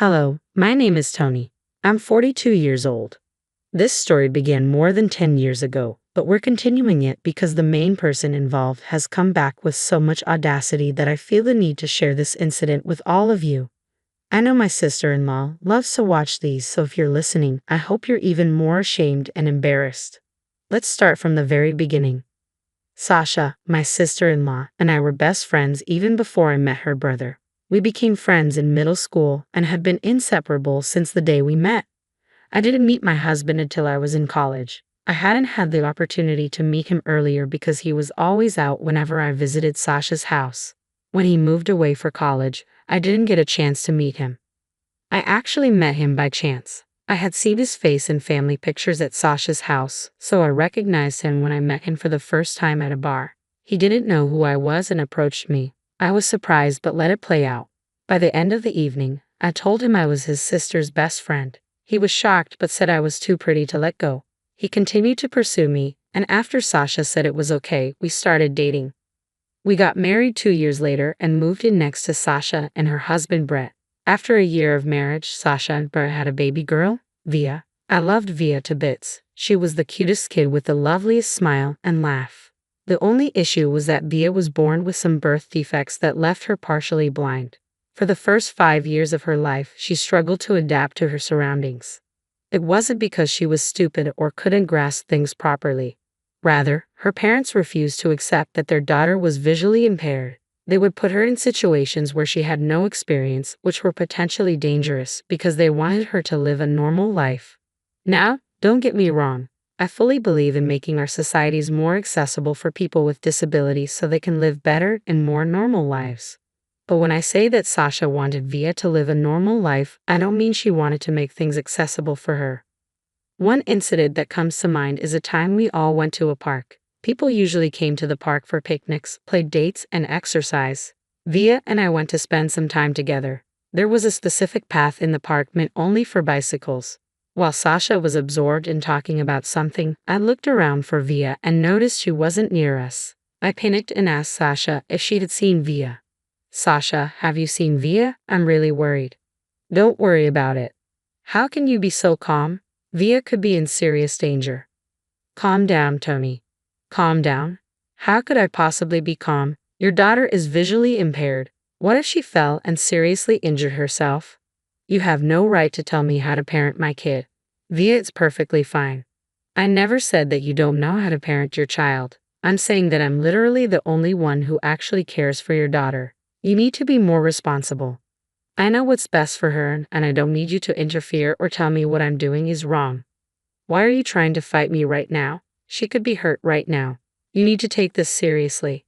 Hello, my name is Tony. I'm 42 years old. This story began more than 10 years ago, but we're continuing it because the main person involved has come back with so much audacity that I feel the need to share this incident with all of you. I know my sister-in-law loves to watch these, so if you're listening, I hope you're even more ashamed and embarrassed. Let's start from the very beginning. Sasha, my sister-in-law, and I were best friends even before I met her brother. We became friends in middle school and had been inseparable since the day we met. I didn't meet my husband until I was in college. I hadn't had the opportunity to meet him earlier because he was always out whenever I visited Sasha's house. When he moved away for college, I didn't get a chance to meet him. I actually met him by chance. I had seen his face in family pictures at Sasha's house, so I recognized him when I met him for the first time at a bar. He didn't know who I was and approached me. I was surprised but let it play out. By the end of the evening, I told him I was his sister's best friend. He was shocked but said I was too pretty to let go. He continued to pursue me, and after Sasha said it was okay, we started dating. We got married 2 years later and moved in next to Sasha and her husband Brett. After a year of marriage, Sasha and Brett had a baby girl, Via. I loved Via to bits. She was the cutest kid with the loveliest smile and laugh. The only issue was that Via was born with some birth defects that left her partially blind. For the first 5 years of her life, she struggled to adapt to her surroundings. It wasn't because she was stupid or couldn't grasp things properly. Rather, her parents refused to accept that their daughter was visually impaired. They would put her in situations where she had no experience, which were potentially dangerous because they wanted her to live a normal life. Now, don't get me wrong. I fully believe in making our societies more accessible for people with disabilities so they can live better and more normal lives. But when I say that Sasha wanted Via to live a normal life, I don't mean she wanted to make things accessible for her. One incident that comes to mind is a time we all went to a park. People usually came to the park for picnics, played dates, and exercise. Via and I went to spend some time together. There was a specific path in the park meant only for bicycles. While Sasha was absorbed in talking about something, I looked around for Via and noticed she wasn't near us. I panicked and asked Sasha if she had seen Via. "Sasha, have you seen Via? I'm really worried." "Don't worry about it." "How can you be so calm? Via could be in serious danger." "Calm down, Tony." "Calm down? How could I possibly be calm? Your daughter is visually impaired. What if she fell and seriously injured herself? You have no right to tell me how to parent my kid. Via is perfectly fine." "I never said that you don't know how to parent your child. I'm saying that I'm literally the only one who actually cares for your daughter. You need to be more responsible. I know what's best for her, and I don't need you to interfere or tell me what I'm doing is wrong. Why are you trying to fight me right now? She could be hurt right now. You need to take this seriously.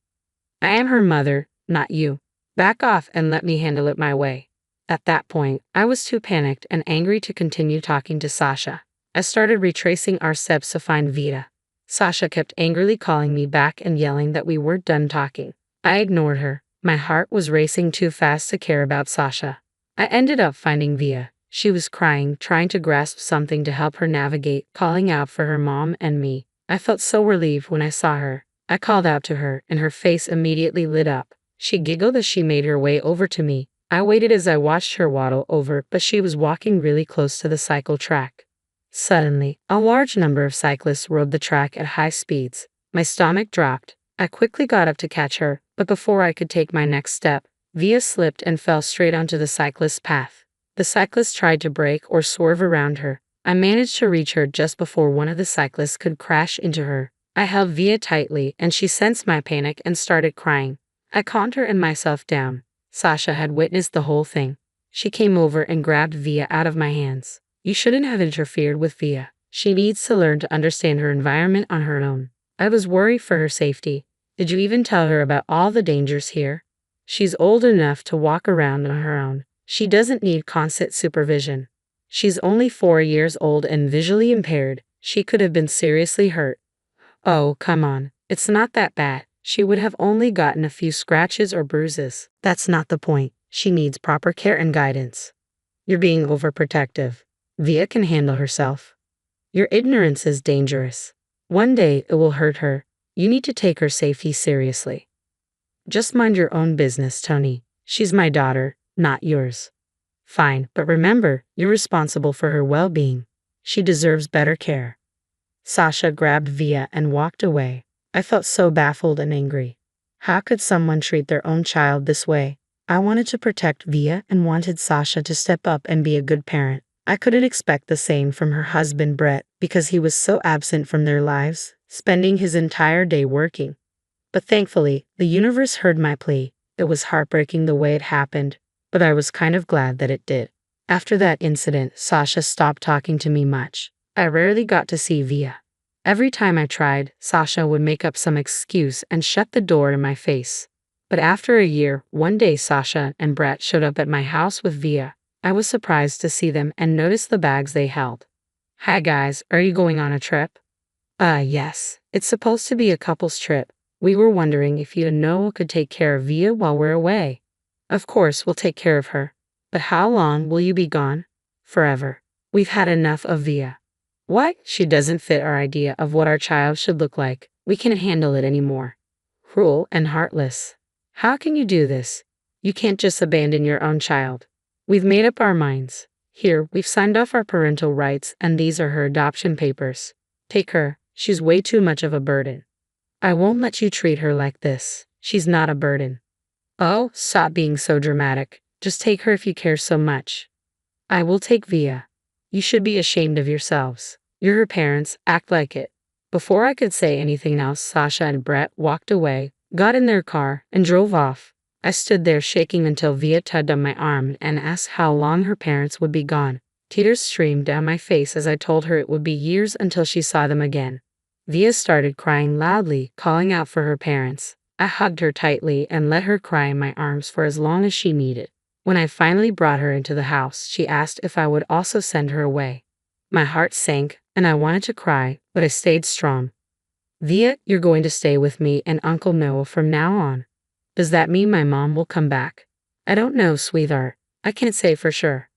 I am her mother, not you. Back off and let me handle it my way." At that point, I was too panicked and angry to continue talking to Sasha. I started retracing our steps to find Vita. Sasha kept angrily calling me back and yelling that we weren't done talking. I ignored her. My heart was racing too fast to care about Sasha. I ended up finding Via. She was crying, trying to grasp something to help her navigate, calling out for her mom and me. I felt so relieved when I saw her. I called out to her, and her face immediately lit up. She giggled as she made her way over to me. I waited as I watched her waddle over, but she was walking really close to the cycle track. Suddenly, a large number of cyclists rode the track at high speeds. My stomach dropped. I quickly got up to catch her, but before I could take my next step, Via slipped and fell straight onto the cyclist's path. The cyclist tried to brake or swerve around her. I managed to reach her just before one of the cyclists could crash into her. I held Via tightly, and she sensed my panic and started crying. I calmed her and myself down. Sasha had witnessed the whole thing. She came over and grabbed Via out of my hands. "You shouldn't have interfered with Via. She needs to learn to understand her environment on her own." I was worried for her safety. "Did you even tell her about all the dangers here? She's old enough to walk around on her own. She doesn't need constant supervision. She's only 4 years old and visually impaired. She could have been seriously hurt." "Oh, come on. It's not that bad. She would have only gotten a few scratches or bruises. That's not the point. She needs proper care and guidance." "You're being overprotective. Via can handle herself." "Your ignorance is dangerous. One day it will hurt her. You need to take her safety seriously." "Just mind your own business, Tony. She's my daughter, not yours." Fine, but remember, you're responsible for her well-being. She deserves better care. Sasha grabbed Via and walked away. I felt so baffled and angry. How could someone treat their own child this way? I wanted to protect Via and wanted Sasha to step up and be a good parent. I couldn't expect the same from her husband Brett because he was so absent from their lives, spending his entire day working. But thankfully, the universe heard my plea. It was heartbreaking the way it happened, but I was kind of glad that it did. After that incident, Sasha stopped talking to me much. I rarely got to see Via. Every time I tried, Sasha would make up some excuse and shut the door in my face. But after a year, one day Sasha and Brett showed up at my house with Via. I was surprised to see them and noticed the bags they held. Hi guys, are you going on a trip? Yes. It's supposed to be a couple's trip. We were wondering if you and Noah could take care of Via while we're away. Of course, we'll take care of her. But how long will you be gone? Forever. We've had enough of Via. What? She doesn't fit our idea of what our child should look like. We can't handle it anymore. Cruel and heartless. How can you do this? You can't just abandon your own child. We've made up our minds. Here, we've signed off our parental rights and these are her adoption papers. Take her. She's way too much of a burden. I won't let you treat her like this. She's not a burden. Oh, stop being so dramatic. Just take her if you care so much. I will take Via. You should be ashamed of yourselves. You're her parents, act like it. Before I could say anything else, Sasha and Brett walked away, got in their car, and drove off. I stood there shaking until Via tugged on my arm and asked how long her parents would be gone. Tears streamed down my face as I told her it would be years until she saw them again. Via started crying loudly, calling out for her parents. I hugged her tightly and let her cry in my arms for as long as she needed. When I finally brought her into the house, she asked if I would also send her away. My heart sank, and I wanted to cry, but I stayed strong. Via, you're going to stay with me and Uncle Noah from now on. Does that mean my mom will come back? I don't know, sweetheart. I can't say for sure.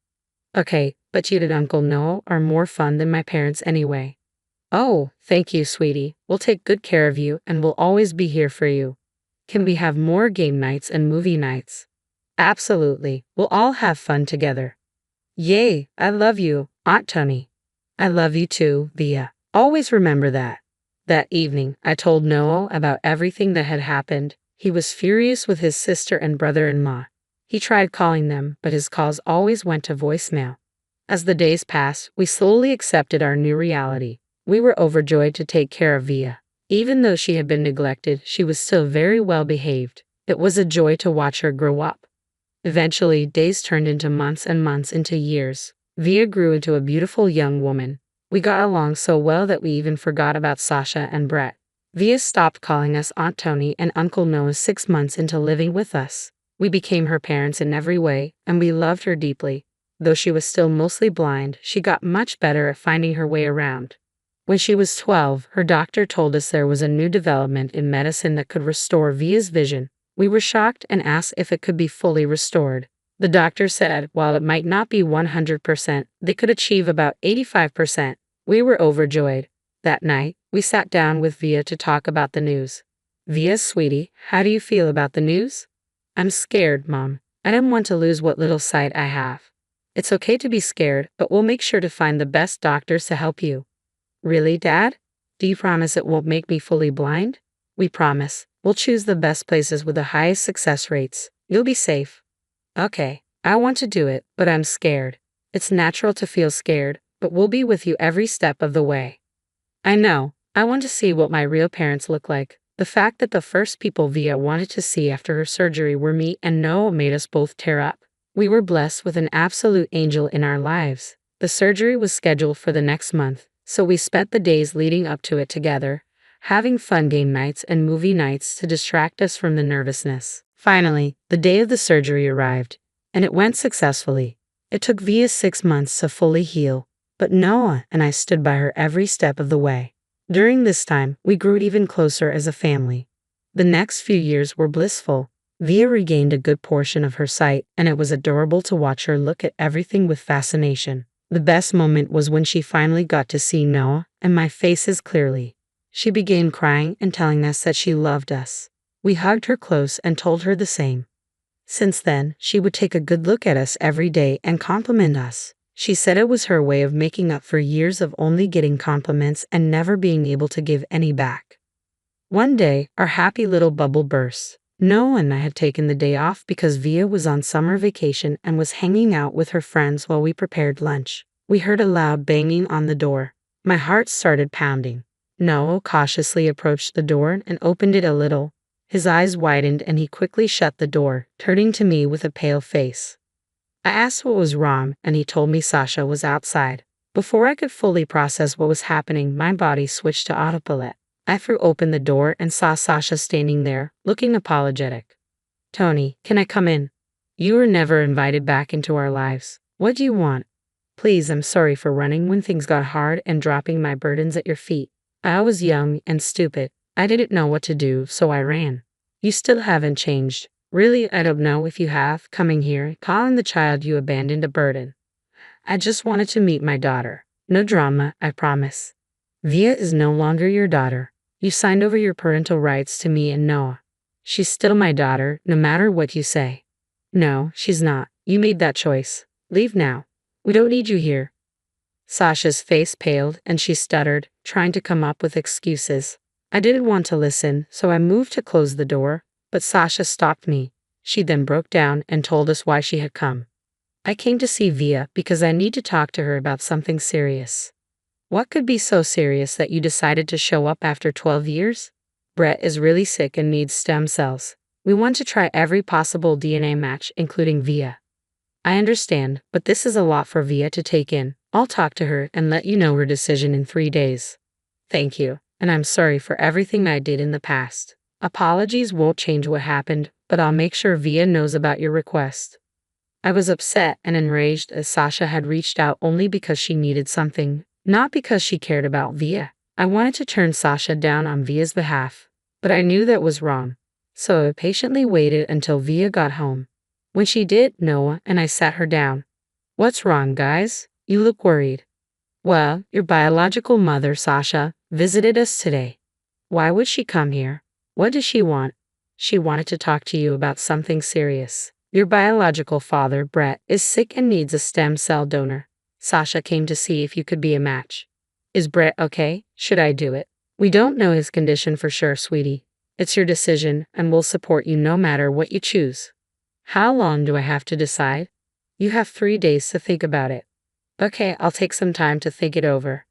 Okay, but you and Uncle Noah are more fun than my parents anyway. Oh, thank you, sweetie. We'll take good care of you and we'll always be here for you. Can we have more game nights and movie nights? Absolutely. We'll all have fun together. Yay, I love you, Aunt Tony. I love you too, Via. Always remember that. That evening, I told Noah about everything that had happened. He was furious with his sister and brother-in-law. He tried calling them, but his calls always went to voicemail. As the days passed, we slowly accepted our new reality. We were overjoyed to take care of Via. Even though she had been neglected, she was still very well behaved. It was a joy to watch her grow up. Eventually, days turned into months and months into years. Via grew into a beautiful young woman. We got along so well that we even forgot about Sasha and Brett. Via stopped calling us Aunt Tony and Uncle Noah 6 months into living with us. We became her parents in every way, and we loved her deeply. Though she was still mostly blind, she got much better at finding her way around. When she was 12, her doctor told us there was a new development in medicine that could restore Via's vision. We were shocked and asked if it could be fully restored. The doctor said, while it might not be 100%, they could achieve about 85%. We were overjoyed. That night, we sat down with Via to talk about the news. Via, sweetie, how do you feel about the news? I'm scared, Mom. I don't want to lose what little sight I have. It's okay to be scared, but we'll make sure to find the best doctors to help you. Really, Dad? Do you promise it won't make me fully blind? We promise. We'll choose the best places with the highest success rates. You'll be safe. Okay, I want to do it, but I'm scared. It's natural to feel scared, but we'll be with you every step of the way. I know. I want to see what my real parents look like. The fact that the first people Via wanted to see after her surgery were me and Noah made us both tear up. We were blessed with an absolute angel in our lives. The surgery was scheduled for the next month, so we spent the days leading up to it together, having fun game nights and movie nights to distract us from the nervousness. Finally, the day of the surgery arrived, and it went successfully. It took Via 6 months to fully heal, but Noah and I stood by her every step of the way. During this time, we grew even closer as a family. The next few years were blissful. Via regained a good portion of her sight, and it was adorable to watch her look at everything with fascination. The best moment was when she finally got to see Noah and my faces clearly. She began crying and telling us that she loved us. We hugged her close and told her the same. Since then, she would take a good look at us every day and compliment us. She said it was her way of making up for years of only getting compliments and never being able to give any back. One day, our happy little bubble burst. Noah and I had taken the day off because Via was on summer vacation and was hanging out with her friends while we prepared lunch. We heard a loud banging on the door. My heart started pounding. Noah cautiously approached the door and opened it a little. His eyes widened and he quickly shut the door, turning to me with a pale face. I asked what was wrong, and he told me Sasha was outside. Before I could fully process what was happening, my body switched to autopilot. I threw open the door and saw Sasha standing there, looking apologetic. "Tony, can I come in? You were never invited back into our lives. What do you want?" "Please, I'm sorry for running when things got hard and dropping my burdens at your feet. I was young and stupid. I didn't know what to do, so I ran. You still haven't changed. Really, I don't know if you have, coming here, calling the child you abandoned a burden. I just wanted to meet my daughter. No drama, I promise. Via is no longer your daughter. You signed over your parental rights to me and Noah. She's still my daughter, no matter what you say." "No, she's not. You made that choice. Leave now. We don't need you here." Sasha's face paled and she stuttered, trying to come up with excuses. I didn't want to listen, so I moved to close the door, but Sasha stopped me. She then broke down and told us why she had come. "I came to see Via because I need to talk to her about something serious." "What could be so serious that you decided to show up after 12 years? Brett is really sick and needs stem cells. We want to try every possible DNA match, including Via." "I understand, but this is a lot for Via to take in. I'll talk to her and let you know her decision in 3 days." "Thank you, and I'm sorry for everything I did in the past. Apologies won't change what happened, but I'll make sure Via knows about your request." I was upset and enraged as Sasha had reached out only because she needed something, not because she cared about Via. I wanted to turn Sasha down on Via's behalf, but I knew that was wrong. So I patiently waited until Via got home. When she did, Noah and I sat her down. "What's wrong, guys? You look worried." "Well, your biological mother, Sasha, visited us today." "Why would she come here? What does she want?" "She wanted to talk to you about something serious. Your biological father, Brett, is sick and needs a stem cell donor. Sasha came to see if you could be a match." "Is Brett okay? Should I do it?" "We don't know his condition for sure, sweetie. It's your decision, and we'll support you no matter what you choose." "How long do I have to decide?" "You have 3 days to think about it." "Okay, I'll take some time to think it over."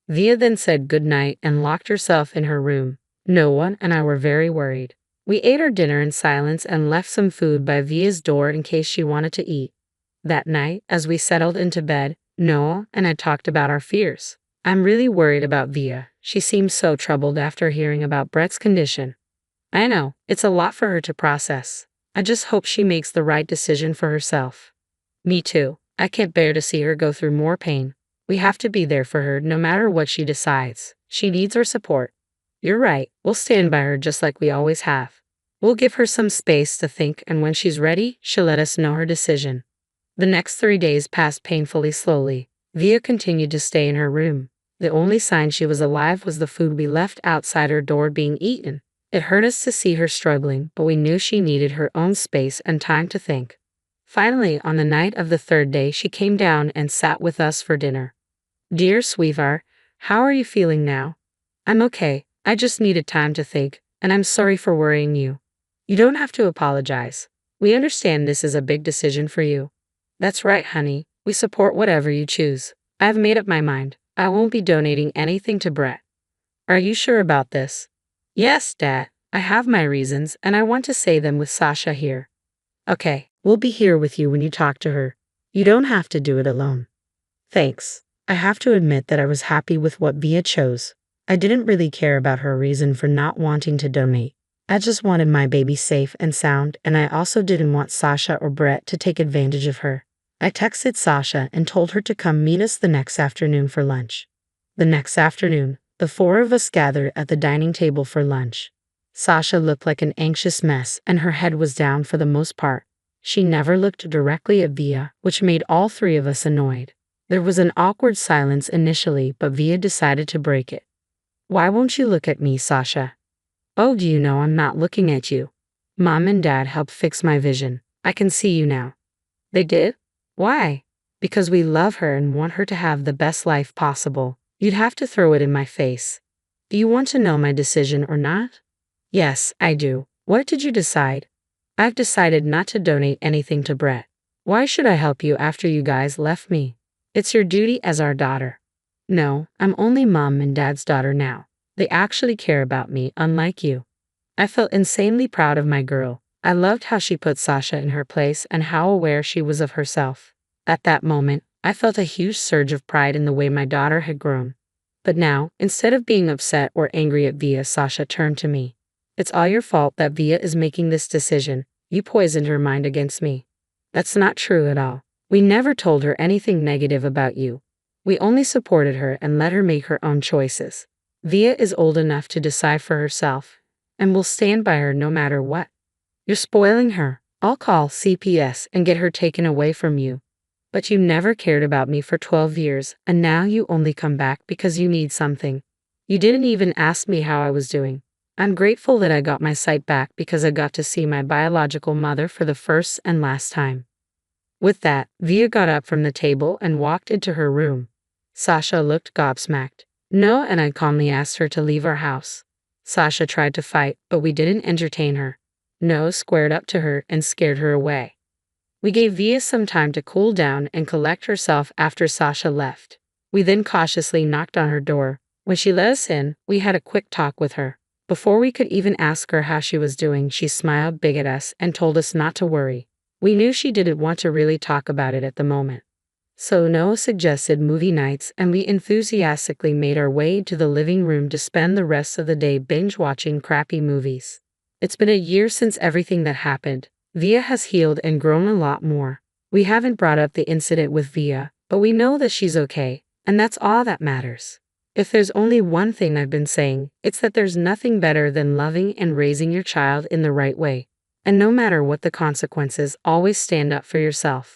Via then said goodnight and locked herself in her room. Noah and I were very worried. We ate our dinner in silence and left some food by Via's door in case she wanted to eat. That night, as we settled into bed, Noah and I talked about our fears. "I'm really worried about Via. She seems so troubled after hearing about Brett's condition." "I know, it's a lot for her to process. I just hope she makes the right decision for herself." "Me too. I can't bear to see her go through more pain. We have to be there for her no matter what she decides. She needs our support." "You're right. We'll stand by her just like we always have. We'll give her some space to think, and when she's ready, she'll let us know her decision." The next 3 days passed painfully slowly. Via continued to stay in her room. The only sign she was alive was the food we left outside her door being eaten. It hurt us to see her struggling, but we knew she needed her own space and time to think. Finally, on the night of the 3rd day, she came down and sat with us for dinner. "Dear sweetheart, how are you feeling now?" "I'm okay. I just needed time to think, and I'm sorry for worrying you." "You don't have to apologize. We understand this is a big decision for you." "That's right, honey. We support whatever you choose. I've made up my mind. I won't be donating anything to Brett." "Are you sure about this?" "Yes, Dad. I have my reasons, and I want to say them with Sasha here." "Okay, we'll be here with you when you talk to her. You don't have to do it alone." "Thanks. I have to admit that I was happy with what Via chose. I didn't really care about her reason for not wanting to donate. I just wanted my baby safe and sound, and I also didn't want Sasha or Brett to take advantage of her. I texted Sasha and told her to come meet us the next afternoon for lunch. The next afternoon, the 4 of us gathered at the dining table for lunch. Sasha looked like an anxious mess, and her head was down for the most part. She never looked directly at Via, which made all 3 of us annoyed. There was an awkward silence initially, but Via decided to break it. "Why won't you look at me, Sasha?" "Oh, do you know I'm not looking at you? Mom and Dad helped fix my vision. I can see you now. They did? Why? Because we love her and want her to have the best life possible. You'd have to throw it in my face. Do you want to know my decision or not? Yes, I do. What did you decide? I've decided not to donate anything to Brett. Why should I help you after you guys left me? It's your duty as our daughter. No, I'm only mom and dad's daughter now. They actually care about me, unlike you. I felt insanely proud of my girl. I loved how she put Sasha in her place and how aware she was of herself. At that moment, I felt a huge surge of pride in the way my daughter had grown. But now, instead of being upset or angry at Via, Sasha turned to me. It's all your fault that Via is making this decision. You poisoned her mind against me. That's not true at all. We never told her anything negative about you. We only supported her and let her make her own choices. Via is old enough to decide for herself, and we'll stand by her no matter what. You're spoiling her. I'll call CPS and get her taken away from you. But you never cared about me for 12 years, and now you only come back because you need something. You didn't even ask me how I was doing. I'm grateful that I got my sight back because I got to see my biological mother for the first and last time. With that, Via got up from the table and walked into her room. Sasha looked gobsmacked. No, and I calmly asked her to leave our house. Sasha tried to fight, but we didn't entertain her. No squared up to her and scared her away. We gave Via some time to cool down and collect herself after Sasha left. We then cautiously knocked on her door. When she let us in, we had a quick talk with her. Before we could even ask her how she was doing, she smiled big at us and told us not to worry. We knew she didn't want to really talk about it at the moment. So Noah suggested movie nights, and we enthusiastically made our way to the living room to spend the rest of the day binge-watching crappy movies. It's been a year since everything that happened. Via has healed and grown a lot more. We haven't brought up the incident with Via, but we know that she's okay, and that's all that matters. If there's only one thing I've been saying, it's that there's nothing better than loving and raising your child in the right way. And no matter what the consequences, always stand up for yourself.